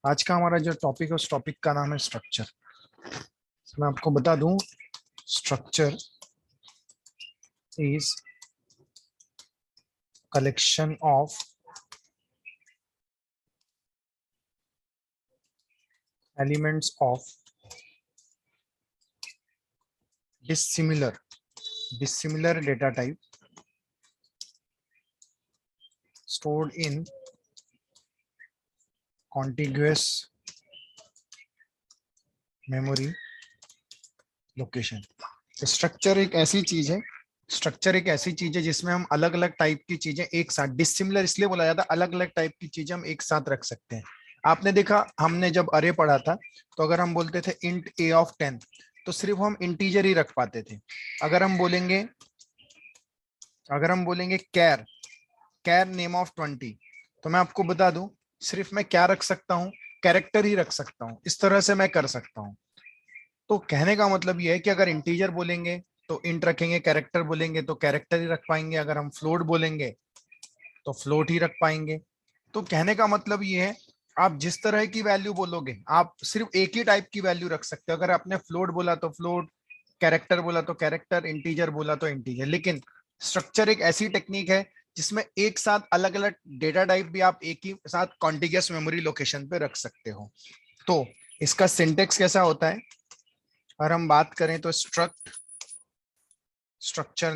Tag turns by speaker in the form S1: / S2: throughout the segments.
S1: आज का हमारा जो टॉपिक है उस टॉपिक का नाम है स्ट्रक्चर। मैं आपको बता दूं, structure is collection of elements of dissimilar data type stored in contiguous memory location. Structure एक ऐसी चीज है जिसमें हम अलग अलग टाइप की चीजें एक साथ, डिसिमिलर इसलिए बोला जाता है, अलग अलग टाइप की चीजें हम एक साथ रख सकते हैं। आपने देखा, हमने जब अरे पढ़ा था तो अगर हम बोलते थे इंट a ऑफ 10 तो सिर्फ हम इंटीजर ही रख पाते थे। अगर हम बोलेंगे कैर नेम ऑफ 20 तो मैं आपको बता दूं सिर्फ मैं क्या रख सकता हूं, कैरेक्टर ही रख सकता हूं। इस तरह से मैं कर सकता हूं। तो कहने का मतलब यह है कि अगर इंटीजर बोलेंगे तो इंट रखेंगे, कैरेक्टर बोलेंगे तो कैरेक्टर ही रख पाएंगे, अगर हम फ्लोट बोलेंगे तो फ्लोट ही रख पाएंगे। तो कहने का मतलब ये है, आप जिस तरह की वैल्यू बोलोगे आप सिर्फ एक ही टाइप की वैल्यू रख सकते हो। अगर आपने फ्लोट बोला तो फ्लोट, कैरेक्टर बोला तो कैरेक्टर, इंटीजर बोला तो इंटीजर। लेकिन स्ट्रक्चर एक ऐसी टेक्निक है जिसमें एक साथ अलग अलग डेटा टाइप भी आप एक ही साथ कॉन्टिग्यूअस मेमोरी लोकेशन पे रख सकते हो। तो इसका सिंटेक्स कैसा होता है, अगर हम बात करें तो स्ट्रक्चर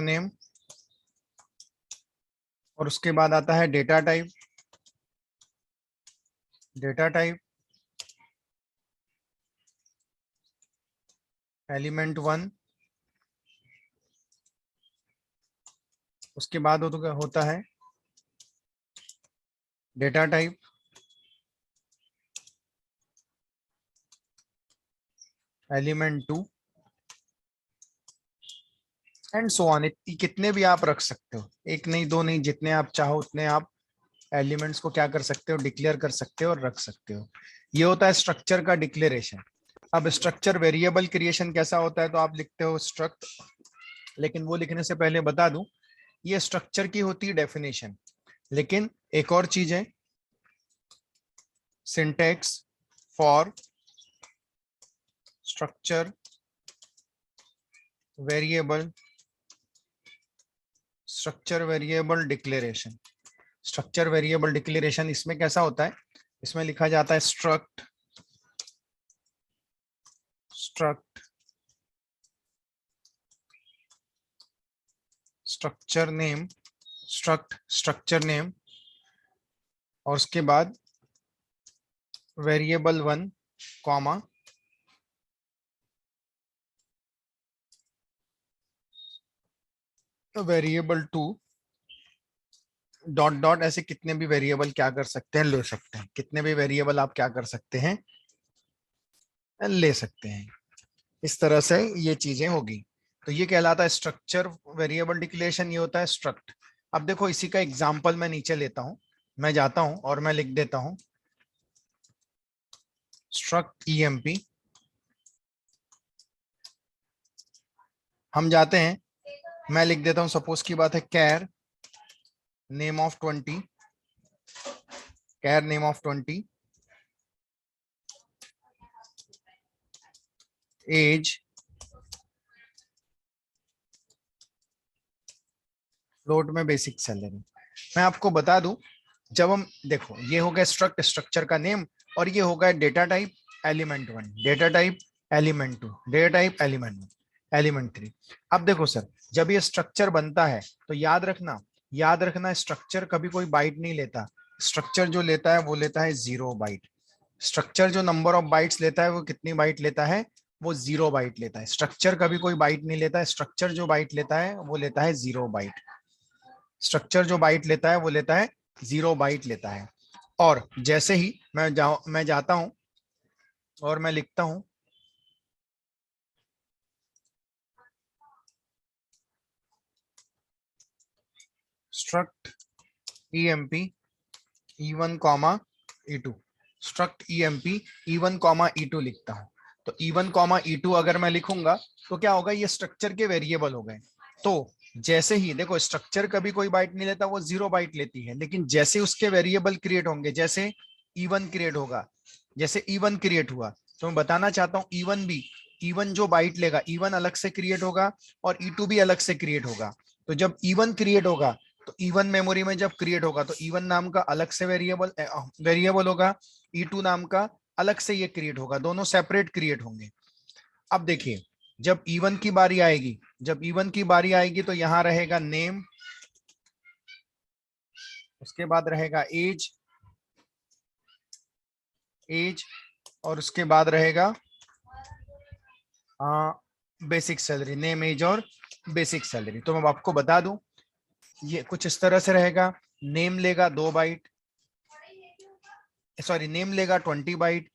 S1: नेम और उसके बाद आता है डेटा टाइप एलिमेंट 1, उसके बाद होता है data type element 2 and so on. कितने भी आप रख सकते हो, एक नहीं दो नहीं, जितने आप चाहो उतने आप एलिमेंट्स को क्या कर सकते हो, डिक्लेयर कर सकते हो और रख सकते हो। ये होता है स्ट्रक्चर का डिक्लेरेशन। अब स्ट्रक्चर वेरिएबल क्रिएशन कैसा होता है, तो आप लिखते हो स्ट्रक्ट, लेकिन वो लिखने से पहले बता दूं ये स्ट्रक्चर की होती है डेफिनेशन। लेकिन एक और चीज है, syntax for structure variable declaration. Structure variable declaration इसमें कैसा होता है, इसमें लिखा जाता है स्ट्रक्ट स्ट्रक्चर नेम और उसके बाद variable 1 comma variable 2 dot dot. ऐसे कितने भी वेरिएबल क्या कर सकते हैं, ले सकते हैं। कितने भी वेरिएबल आप क्या कर सकते हैं, ले सकते हैं। इस तरह से ये चीजें होगी। तो ये कहलाता है स्ट्रक्चर वेरिएबल डिक्लेरेशन, ये होता है स्ट्रक्ट। अब देखो इसी का एग्जांपल मैं नीचे लेता हूं, मैं जाता हूं और मैं लिख देता हूं स्ट्रक्ट emp। हम जाते हैं, मैं लिख देता हूं, सपोज की बात है कैर नेम ऑफ 20 एज फ्लोट में बेसिक सैलरी। मैं आपको बता दूं, जब हम देखो ये हो गया स्ट्रक्चर का नेम और ये हो गया data type element 1, data type element 2, data type element 3। अब देखो सर, जब ये स्ट्रक्चर बनता है तो याद रखना स्ट्रक्चर कभी कोई बाइट नहीं लेता। स्ट्रक्चर जो लेता है वो लेता है 0 बाइट। स्ट्रक्चर जो नंबर ऑफ बाइट्स लेता है वो कितनी बाइट लेता है, वो 0 बाइट लेता है। स्ट्रक्चर कभी कोई बाइट नहीं लेता है, स्ट्रक्चर जो बाइट लेता है वो लेता है 0 बाइट। स्ट्रक्चर जो बाइट लेता है वो लेता है 0 बाइट लेता है। और जैसे ही मैं जाता हूं और मैं लिखता हूं struct emp e1 comma e2, struct emp e1 comma e2 लिखता हूं। तो e1 कॉमा e2 अगर मैं लिखूंगा तो क्या होगा, ये स्ट्रक्चर के वेरिएबल हो गए। तो जैसे ही देखो स्ट्रक्चर कभी कोई बाइट नहीं लेता, वो 0 बाइट लेती है, लेकिन जैसे उसके वेरिएबल क्रिएट होंगे, जैसे E1 क्रिएट होगा, जैसे E1 क्रिएट हुआ, तो मैं बताना चाहता हूँ E1 भी, E1 जो बाइट लेगा E1 अलग से क्रिएट होगा और E2 भी अलग से क्रिएट होगा। तो जब E1 क्रिएट होगा तो E1 मेमोरी में जब क्रिएट होगा तो E1 नाम का अलग से वेरिएबल होगा, E2 नाम का अलग से ये क्रिएट होगा, दोनों सेपरेट क्रिएट होंगे। अब देखिए जब E1 की बारी आएगी, जब E1 की बारी आएगी तो यहां रहेगा नेम, उसके बाद रहेगा एज, एज, और उसके बाद रहेगा बेसिक सैलरी, नेम एज और बेसिक सैलरी। तो मैं आपको बता दूं ये कुछ इस तरह से रहेगा। नेम लेगा 2 बाइट, सॉरी नेम लेगा 20 बाइट,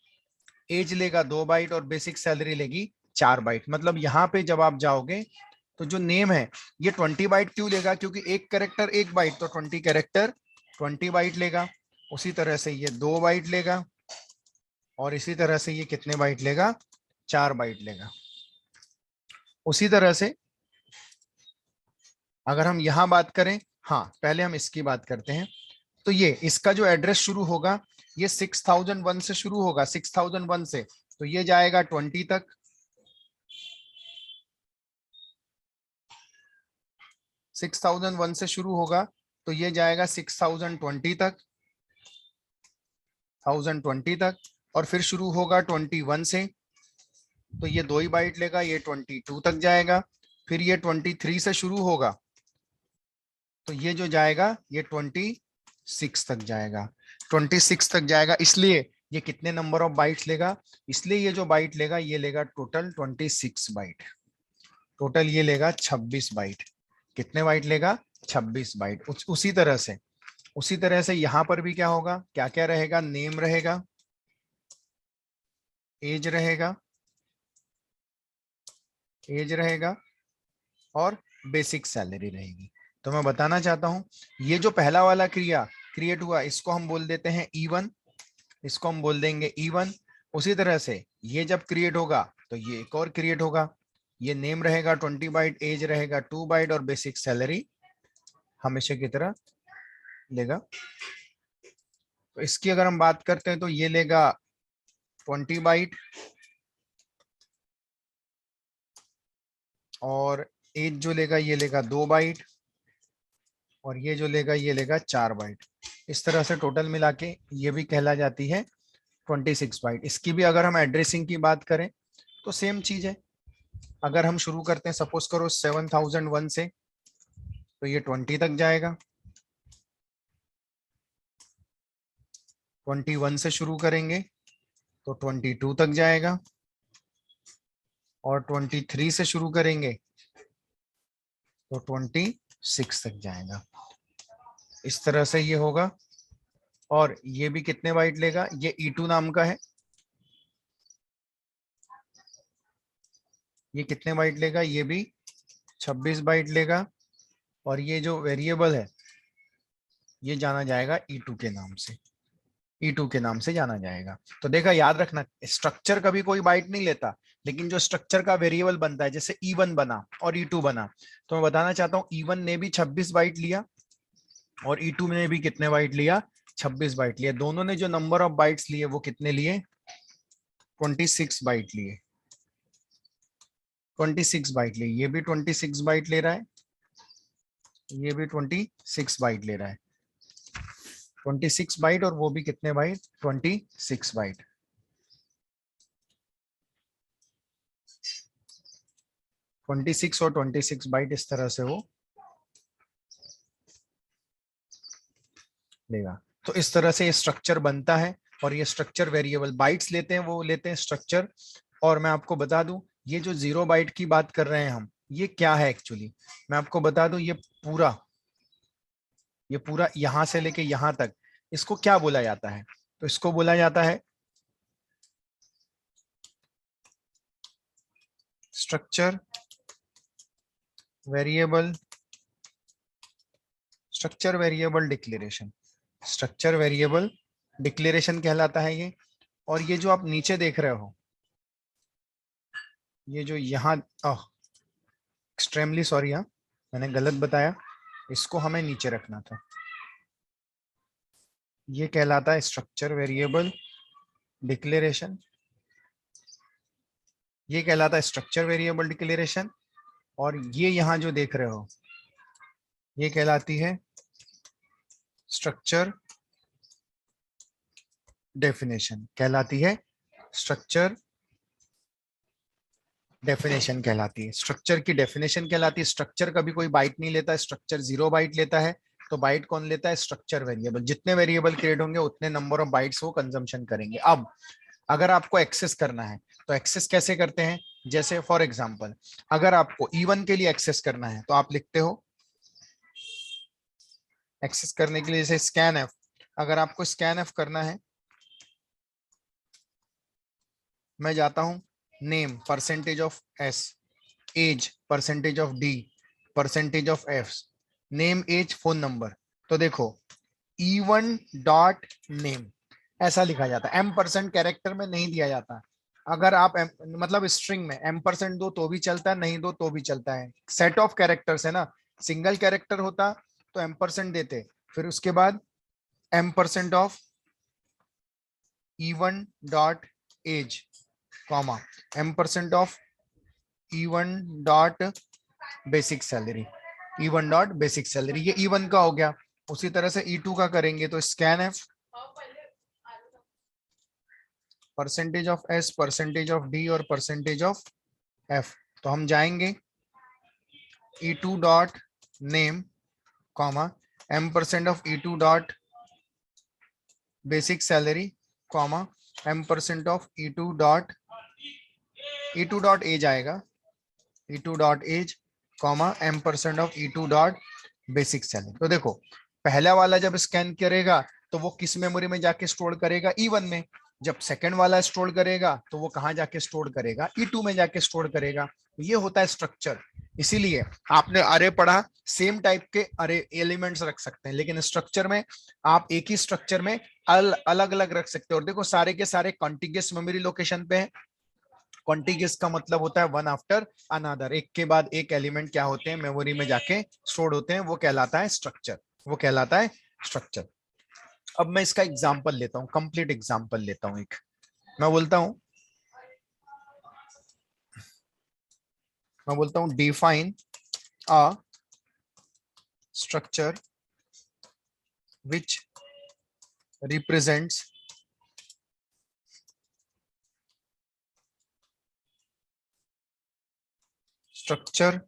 S1: एज लेगा 2 बाइट और बेसिक सैलरी लेगी 4 बाइट। मतलब यहाँ पे जब आप जाओगे तो जो नेम है ये 20 बाइट क्यों लेगा, क्योंकि एक कैरेक्टर 1 बाइट, तो 20 कैरेक्टर 20 बाइट लेगा। उसी तरह से ये 2 बाइट लेगा और इसी तरह से ये कितने बाइट लेगा, 4 बाइट लेगा। उसी तरह से अगर हम यहां बात करें, हाँ पहले हम इसकी बात करते हैं, तो ये इसका जो एड्रेस शुरू होगा ये 6001 से शुरू होगा, 6001 से, तो ये जाएगा 20 तक, 6001 से शुरू होगा तो ये जाएगा 6020 तक, 1020 तक, और फिर शुरू होगा 21 से, तो ये 2 ही बाइट लेगा, ये 22 तक जाएगा। फिर ये 23 से शुरू होगा तो ये जो जाएगा ये 26 तक जाएगा, 26 तक जाएगा। इसलिए ये कितने नंबर ऑफ बाइट्स लेगा, इसलिए ये जो बाइट लेगा ये लेगा टोटल 26 बाइट, टोटल ये लेगा 26 बाइट। कितने बाइट लेगा, 26 बाइट। उसी तरह से यहां पर भी क्या होगा, क्या क्या रहेगा, नेम रहेगा, एज रहेगा, एज रहेगा और बेसिक सैलरी रहेगी। तो मैं बताना चाहता हूं ये जो पहला वाला क्रिया क्रिएट हुआ इसको हम बोल देते हैं E1, इसको हम बोल देंगे E1। उसी तरह से ये जब क्रिएट होगा तो ये एक और क्रिएट होगा, ये नेम रहेगा 20 बाइट, एज रहेगा 2 बाइट और बेसिक सैलरी हमेशा की तरह लेगा। तो इसकी अगर हम बात करते हैं तो ये लेगा 20 बाइट और एज जो लेगा ये लेगा 2 बाइट और ये जो लेगा ये लेगा 4 बाइट। इस तरह से टोटल मिला के ये भी कहला जाती है 26 बाइट। इसकी भी अगर हम एड्रेसिंग की बात करें तो सेम चीज है। अगर हम शुरू करते हैं सपोज करो 7001 से, तो ये 20 तक जाएगा, 21 से शुरू करेंगे तो 22 तक जाएगा और 23 से शुरू करेंगे तो 26 तक जाएगा। इस तरह से ये होगा। और ये भी कितने बाइट लेगा, ये E2 नाम का है, ये कितने बाइट लेगा, ये भी 26 बाइट लेगा और ये जो वेरिएबल है ये जाना जाएगा E2 के नाम से, E2 के नाम से जाना जाएगा। तो देखा, याद रखना स्ट्रक्चर कभी कोई बाइट नहीं लेता, लेकिन जो स्ट्रक्चर का वेरिएबल बनता है, जैसे E1 बना और E2 बना, तो मैं बताना चाहता हूँ E1 ने भी 26 बाइट लिया और E2 ने भी कितने बाइट लिया, 26 बाइट लिया। दोनों ने जो नंबर ऑफ बाइट्स लिए वो कितने लिए, 26 बाइट लिए, 26 बाइट लिए। ये भी 26 बाइट ले रहा है, ये भी 26 बाइट ले रहा है, 26 बाइट और वो भी कितने बाइट, 26 बाइट। ट्वेंटी सिक्स और 26 बाइट इस तरह से वो लेगा। तो इस तरह से ये स्ट्रक्चर बनता है और ये स्ट्रक्चर वेरिएबल बाइट्स लेते हैं, वो लेते हैं स्ट्रक्चर। और मैं आपको बता दूं ये जो 0 बाइट की बात कर रहे हैं हम, ये क्या है एक्चुअली, मैं आपको बता दूं ये पूरा यहां से लेके यहां तक इसको क्या बोला जाता है, तो इसको बोला जाता है structure variable, structure variable declaration, structure variable declaration कहलाता है ये। और ये जो आप नीचे देख रहे हो, ये जो यहाँ एक्सट्रीमली सॉरी, हाँ मैंने गलत बताया, इसको हमें नीचे रखना था। ये कहलाता है स्ट्रक्चर वेरिएबल डिक्लेरेशन, ये कहलाता है स्ट्रक्चर वेरिएबल डिक्लेरेशन। और ये यहां जो देख रहे हो ये कहलाती है स्ट्रक्चर डेफिनेशन, कहलाती है स्ट्रक्चर डेफिनेशन कहलाती है। स्ट्रक्चर की डेफिनेशन कहलाती है। स्ट्रक्चर कभी कोई बाइट नहीं लेता, स्ट्रक्चर 0 बाइट लेता है। तो बाइट कौन लेता है? Structure variable. जितने वेरिएबल क्रिएट होंगे उतने नंबर ऑफ बाइट्स वो कंजम्पशन करेंगे। अब अगर आपको एक्सेस करना है तो एक्सेस कैसे करते हैं? जैसे फॉर एग्जांपल अगर आपको E1 के लिए एक्सेस करना है तो आप लिखते हो एक्सेस करने के लिए जैसे स्कैन एफ। अगर आपको स्कैन एफ करना है, मैं जाता हूं name percentage of S, age percentage of D, percentage of F, name age phone number. तो देखो E1 डॉट नेम ऐसा लिखा जाता है, M% कैरेक्टर में नहीं दिया जाता। अगर आप मतलब स्ट्रिंग में M% दो तो भी चलता है, नहीं दो तो भी चलता है। सेट ऑफ कैरेक्टर्स है ना, सिंगल कैरेक्टर होता तो M% देते, फिर उसके बाद M% of E1 dot age comma M% of E1 dot basic salary, E1 dot basic salary. ये E1 का हो गया। उसी तरह से E2 का करेंगे तो scan F percentage of S, percentage of D और परसेंटेज ऑफ एफ। तो हम जाएंगे E2 dot name comma M% of E2 dot basic salary comma M% of E2 dot age आएगा, E2 dot age comma M% of E2 dot basic salary. तो देखो पहला वाला जब स्कैन करेगा तो वो किस मेमोरी में जाके स्टोर करेगा? E1 में। जब सेकंड वाला स्टोर करेगा तो वो कहां जाके स्टोर करेगा? E2 में जाके स्टोर करेगा। ये होता है स्ट्रक्चर। इसीलिए आपने अरे पढ़ा, सेम टाइप के अरे एलिमेंट्स रख सकते हैं, लेकिन स्ट्रक्चर में आप एक ही स्ट्रक्चर में अलग अलग रख सकते हो। और देखो सारे के सारे कॉन्टिगियस मेमोरी लोकेशन पे है। कॉन्टिगियस का मतलब होता है वन आफ्टर अनदर, एक के बाद एक एलिमेंट क्या होते हैं मेमोरी में जाके स्टोर होते हैं, वो कहलाता है स्ट्रक्चर, वो कहलाता है स्ट्रक्चर। अब मैं इसका एग्जांपल लेता हूं, कंप्लीट एग्जांपल लेता हूं एक। मैं बोलता हूं define a structure which represents structure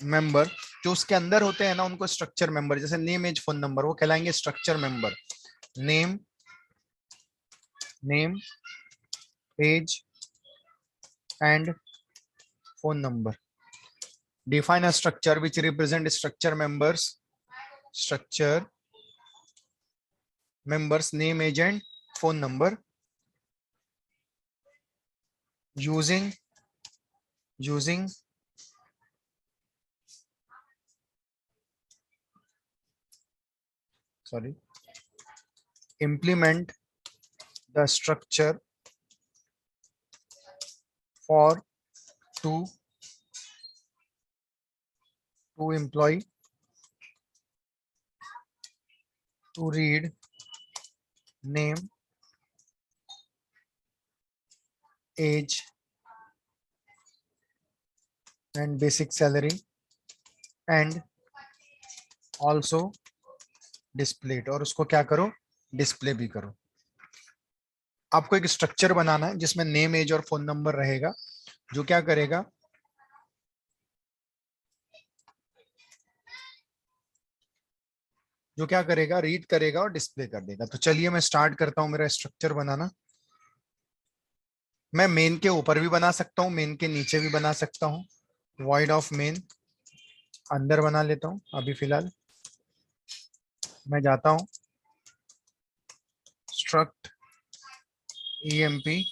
S1: member. जो उसके अंदर होते हैं ना उनको स्ट्रक्चर मेंबर, जैसे नेम एज फोन नंबर, वो कहलाएंगे structure member. Name name age and phone number. Define a structure which represent structure members, name, age and phone number using implement the structure for to employee to read name, age and basic salary and also display it। और उसको क्या करो? Display भी करो। आपको एक structure बनाना है जिसमें नेम, एज और फोन नंबर रहेगा, जो क्या करेगा? रीड करेगा और डिस्प्ले कर देगा। तो चलिए मैं स्टार्ट करता हूं मेरा स्ट्रक्चर बनाना। मैं मेन के ऊपर भी बना सकता हूं, मेन के नीचे भी बना सकता हूं। वॉइड ऑफ मेन अंदर बना लेता हूं। अभी फिलहाल मैं जाता हूं struct emp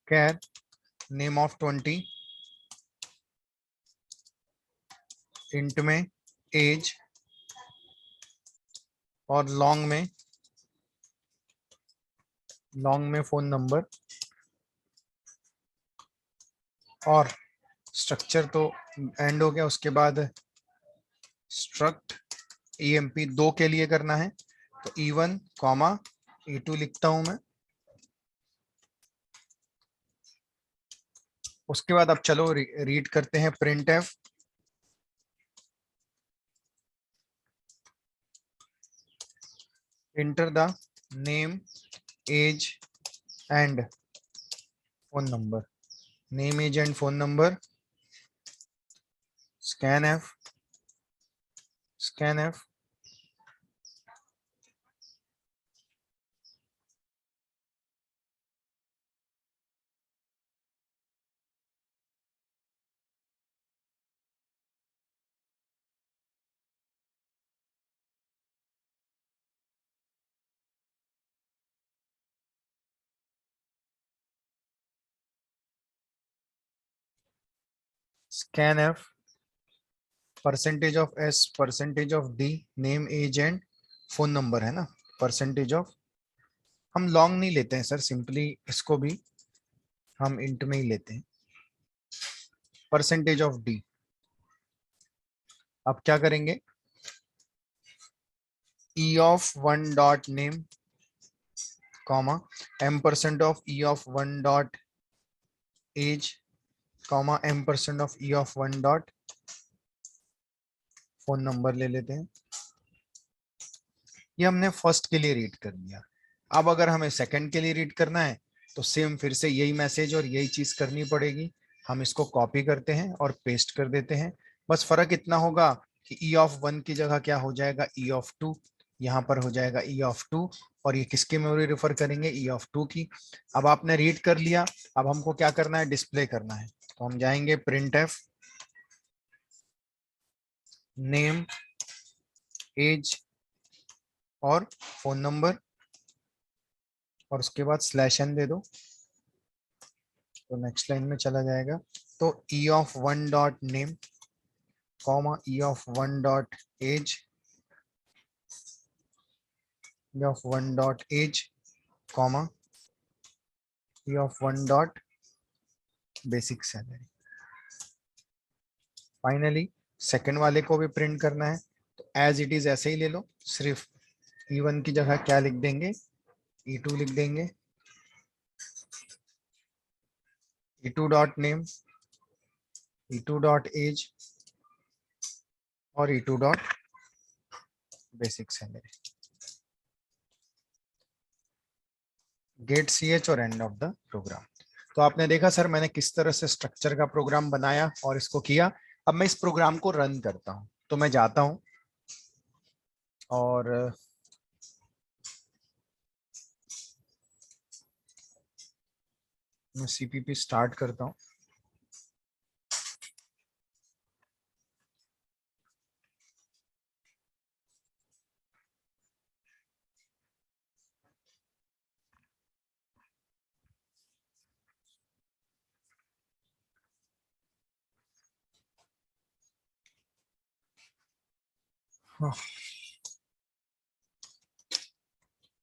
S1: char name of 20, int में एज और लॉन्ग में फोन नंबर और स्ट्रक्चर तो एंड हो गया, उसके बाद स्ट्रक्ट emp 2 के लिए करना है, तो e1 कॉमा e2 लिखता हूं मैं। उसके बाद अब चलो रीड करते हैं print F, enter the name age and phone number, name age and phone number, scan F, scan F, scan F, percentage of S, percentage of D, name age and phone number है ना, percentage of, हम long नहीं लेते हैं sir, simply इसको भी हम int में ही लेते हैं, परसेंटेज ऑफ डी। अब क्या करेंगे, e of one dot name comma m% of e of one dot age comma m% of e of one dot phone number ले लेते हैं। ये हमने फर्स्ट के लिए रीड कर लिया। अब अगर हमें सेकंड के लिए रीड करना है तो सेम फिर से यही मैसेज और यही चीज करनी पड़ेगी। हम इसको कॉपी करते हैं और पेस्ट कर देते हैं। बस फर्क इतना होगा कि e ऑफ वन की जगह क्या हो जाएगा, e ऑफ टू, यहाँ पर हो जाएगा e ऑफ टू, और ये किसकी मेमोरी रेफर करेंगे, e ऑफ टू की। अब आपने रीड कर लिया, अब हमको क्या करना है, डिस्प्ले करना है। तो हम जाएंगे प्रिंट एफ, नेम एज और फोन नंबर, और उसके बाद स्लैश एन दे दो, तो नेक्स्ट लाइन में चला जाएगा। तो e of one dot name comma e of one dot age, e of one dot age comma e of one dot basic salary. Finally second वाले को भी प्रिंट करना है, तो एज इट इज ऐसे ही ले लो, सिर्फ e1 की जगह क्या लिख देंगे, e2 लिख देंगे, e2 dot name, e2 dot age और e2 dot basic salary, get ch और एंड ऑफ द प्रोग्राम। तो आपने देखा सर मैंने किस तरह से स्ट्रक्चर का प्रोग्राम बनाया और इसको किया। अब मैं इस प्रोग्राम को रन करता हूं, तो मैं जाता हूं और मैं सीपीपी स्टार्ट करता हूं।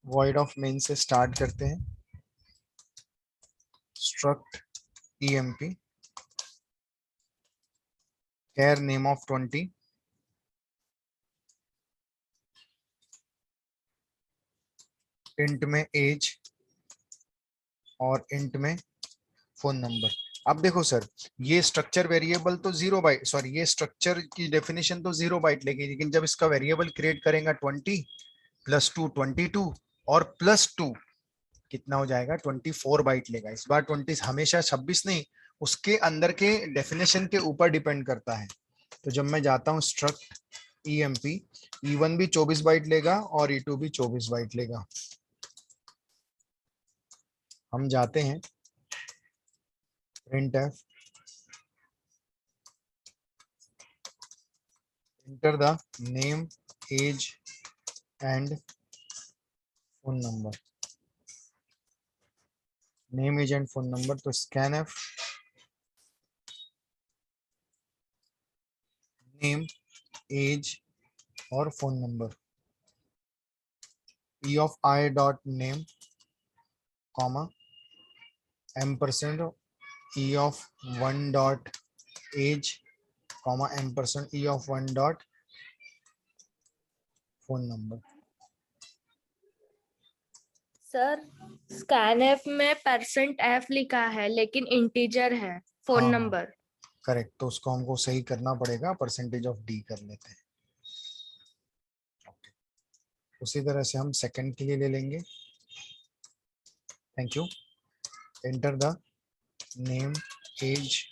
S1: वॉइड ऑफ मेन से स्टार्ट करते हैं, struct emp char name of 20, int में एज और इंट में फोन नंबर। अब देखो सर, ये स्ट्रक्चर वेरिएबल तो 0 बाइट, सॉरी ये स्ट्रक्चर की डेफिनेशन तो 0 बाइट लेगी, लेकिन जब इसका वेरिएबल क्रिएट करेगा 20 + 2 22 और +2 कितना हो जाएगा, 24 बाइट लेगा। इस बार 20 हमेशा 26 नहीं, उसके अंदर के डेफिनेशन के ऊपर डिपेंड करता है। तो जब मैं जाता हूँ स्ट्रक्ट emp, e1 भी 24 बाइट लेगा और e2 भी 24 बाइट लेगा। हम जाते हैं printf, enter the name age and phone number, name age and phone number, तो scanf नेम एज और phone number, e of i dot name comma m% e of one dot age comma ampersand E of 1 dot phone number.
S2: Sir scanf में %f लिखा है लेकिन integer है phone
S1: हाँ
S2: number.
S1: Correct, तो उसको हमको सही करना पड़ेगा, परसेंटेज ऑफ डी कर लेते हैं। उसी तरह से हम सेकंड के लिए ले लेंगे। Thank you. Enter the name age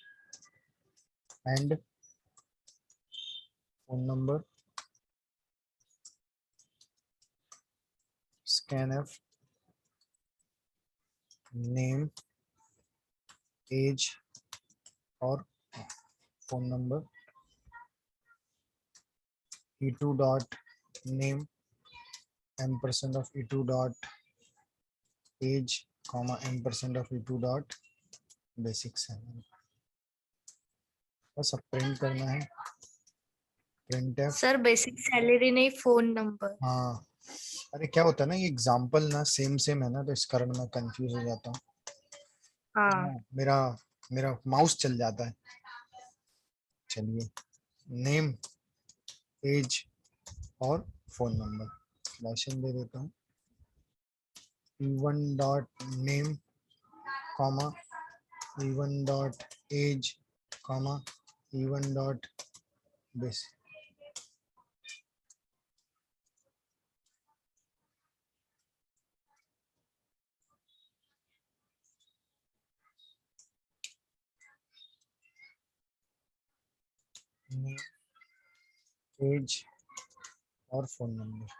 S1: and phone number. Scanf name age और phone number. e2 dot name ampersand of e2 dot age comma ampersand of e2 dot basic salary. बस अब प्रिंट करना है। Printf.
S2: Sir basic salary नहीं, phone number.
S1: हाँ अरे क्या होता है ना, ये एग्जाम्पल ना सेम सेम है ना, तो इस कारण मैं कंफ्यूज हो जाता हूँ।
S2: हाँ
S1: मेरा मेरा माउस चल जाता है। चलिए, नेम एज और फोन नंबर स्लैशन दे देता हूँ। e1 dot name comma e1 dot age comma e1 dot basic. Name age और phone number.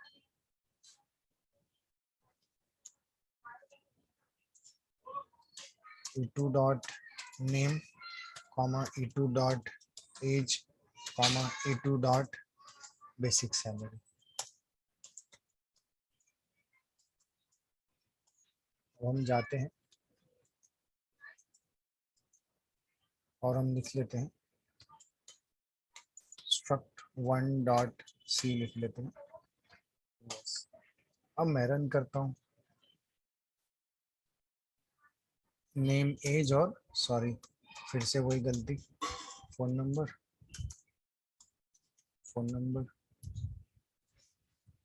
S1: e2 dot name comma e2 dot age comma e2 dot basic salary. अब हम जाते हैं और हम लिख लेते हैं struct 1 डॉट सी लिख लेते हैं। yes. अब मैं रन करता हूँ। नेम एज और सॉरी फिर से वही गलती, फोन नंबर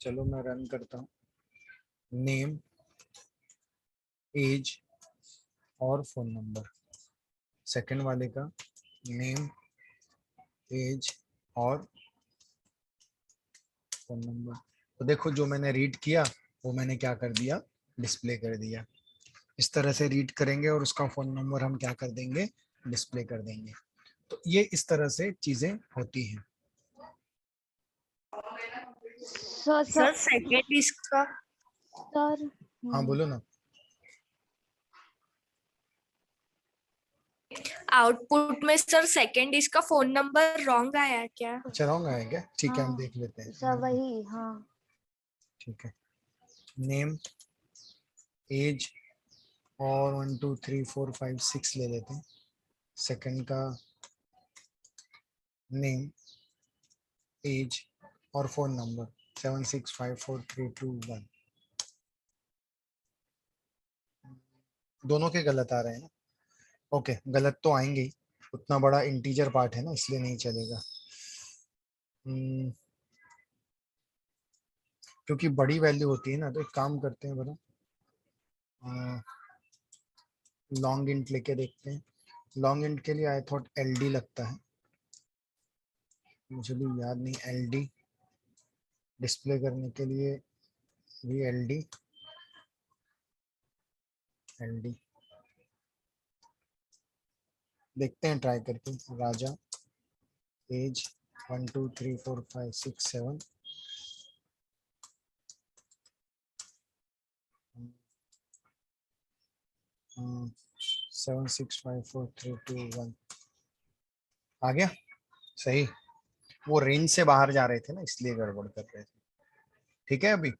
S1: चलो मैं रन करता हूँ। नेम एज और फोन नंबर। सेकंड वाले का नेम एज और फोन नंबर। तो देखो जो मैंने रीड किया वो मैंने क्या कर दिया, डिस्प्ले कर दिया। इस तरह से रीड करेंगे और उसका फोन नंबर हम क्या कर देंगे, डिस्प्ले कर देंगे। तो ये इस तरह से चीजें होती हैं।
S2: सर सेकंड इसका
S3: सर
S1: हाँ बोलो ना।
S2: आउटपुट में सर सेकंड इसका फोन नंबर रॉन्ग आया है क्या?
S1: अच्छा रॉन्ग आया क्या? ठीक है हम
S3: हाँ,
S1: देख लेते हैं।
S3: सर वही हाँ।
S1: ठीक है, नेम एज और 1 2 3 4 5 6 ले लेते हैं। सेकंड का नेम एज और फोन नंबर 765432 1। दोनों के गलत आ रहे हैं ना। ओके गलत तो आएंगे ही, उतना बड़ा इंटीजर पार्ट है ना इसलिए नहीं चलेगा। क्योंकि बड़ी वैल्यू होती है ना, तो एक काम करते हैं बड़ा लॉन्ग इंट लेके देखते हैं। लॉन्ग इंट के लिए आई थॉट एलडी लगता है, मुझे भी याद नहीं। एलडी डिस्प्ले करने के लिए भी एलडी देखते हैं ट्राई करके। राजा एज 1 2 3 4 5 6 7 765432 1 आ गया सही। वो रेंज से बाहर जा रहे थे ना इसलिए गड़बड़ कर रहे थे। ठीक है अभी।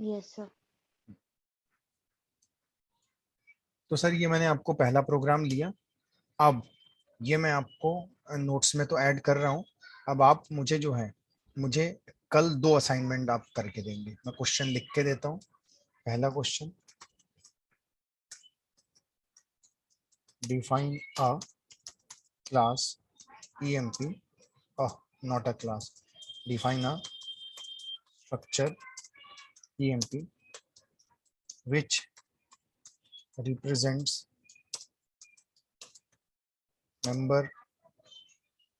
S3: Yes sir.
S1: तो सर ये मैंने आपको पहला प्रोग्राम लिया। अब ये मैं आपको नोट्स में तो ऐड कर रहा हूँ। अब आप मुझे जो है, मुझे कल 2 असाइनमेंट आप करके देंगे। मैं क्वेश्चन लिख के देता हूँ। पहला question, define a class emp, not a class, define a structure emp which represents member,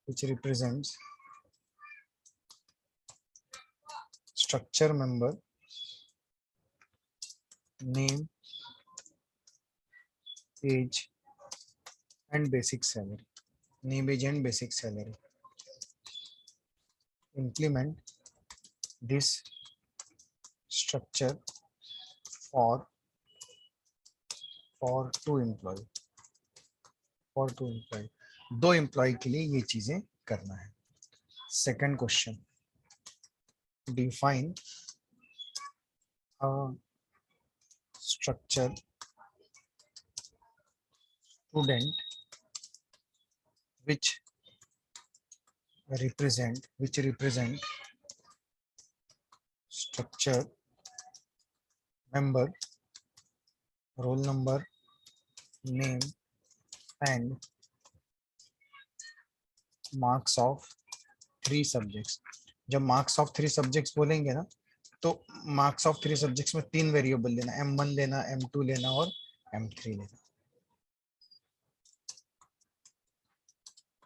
S1: which represents structure member, name, age and basic salary, name, age and basic salary. Implement this structure for two employee, for two employee, दो employ के लिए ये चीजें करना है. Second question, define a structure student which represent structure member, roll number, name and marks of 3 subjects. जब marks of 3 subjects बोलेंगे ना, तो marks of 3 subjects में 3 वेरिएबल लेना, M1 लेना, M2 लेना और M3 लेना.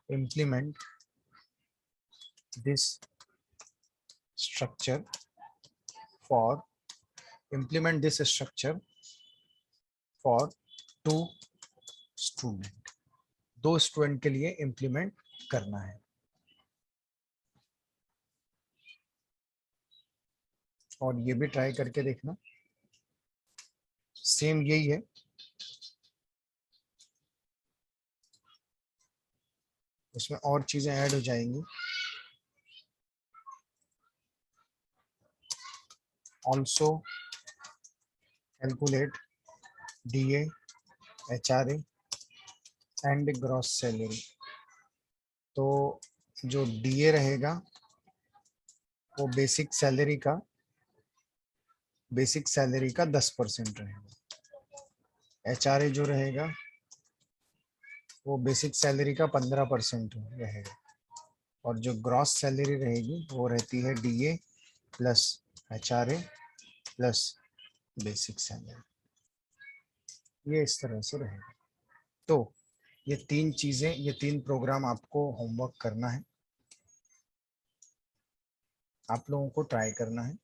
S1: Implement this structure for two student, दो स्टूडेंट के लिए इम्प्लीमेंट करना है. और ये भी ट्राई करके देखना, सेम यही है. उसमें और चीजें ऐड हो जाएंगी. Also calculate DA, HRA and gross salary. तो जो DA रहेगा वो बेसिक सैलरी का 10% रहेगा. HRA जो रहेगा वो बेसिक सैलरी का 15% रहेगा. और जो ग्रॉस सैलरी रहेगी वो रहती है DA plus HRA plus basic salary. ये इस तरह से रहेगा. तो ये 3 चीजें, ये 3 प्रोग्राम आपको होमवर्क करना है, आप लोगों को ट्राई करना है.